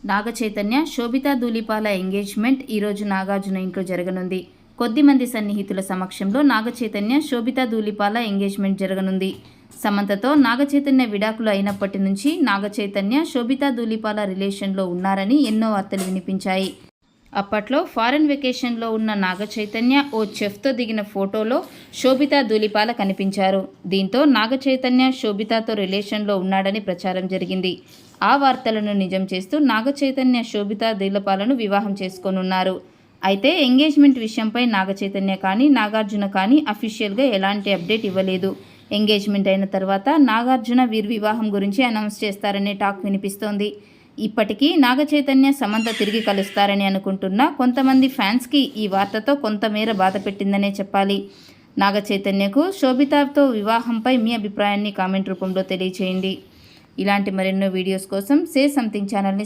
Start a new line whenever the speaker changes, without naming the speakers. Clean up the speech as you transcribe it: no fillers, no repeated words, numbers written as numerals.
Naga Chaitanya, Sobhita Dhulipala engagement ఈరోజు నాగార్జున ఇంట్లో జరగనుంది. కొద్దిమంది సన్నిహితుల సమక్షంలో నాగ చైతన్య, శోభితా ధూళిపాల ఎంగేజ్మెంట్ జరగనుంది. సమంతతో నాగ చైతన్య విడాకులు అయినప్పటి నుంచి నాగ చైతన్య, శోభితా ధూళిపాల రిలేషన్లో ఉన్నారని ఎన్నో వార్తలు వినిపించాయి. అప్పట్లో ఫారెన్ వెకేషన్లో ఉన్న నాగ చైతన్య ఓ చెఫ్తో దిగిన ఫోటోలో శోభితా ధూళిపాల కనిపించారు. దీంతో నాగ చైతన్య శోభితాతో రిలేషన్లో ఉన్నాడని ప్రచారం జరిగింది. ఆ వార్తలను నిజం చేస్తూ నాగ చైతన్య శోభితా ధూళిపాలను వివాహం చేసుకోనున్నారు. అయితే ఎంగేజ్మెంట్ విషయంపై నాగ చైతన్య కానీ నాగార్జున కానీ అఫీషియల్గా ఎలాంటి అప్డేట్ ఇవ్వలేదు. ఎంగేజ్మెంట్ అయిన తర్వాత నాగార్జున వీరి వివాహం గురించి అనౌన్స్ చేస్తారనే టాక్ వినిపిస్తోంది. ఇప్పటికీ నాగ చైతన్య, సమంత తిరిగి కలుస్తారని అనుకుంటున్న కొంతమంది ఫ్యాన్స్కి ఈ వార్తతో కొంతమేర బాధ పెట్టిందనే చెప్పాలి. నాగ చైతన్యకు శోభితాతో వివాహంపై మీ అభిప్రాయాన్ని కామెంట్ రూపంలో తెలియచేయండి. ఇలాంటి మరెన్నో వీడియోస్ కోసం సే సంథింగ్ ఛానల్ని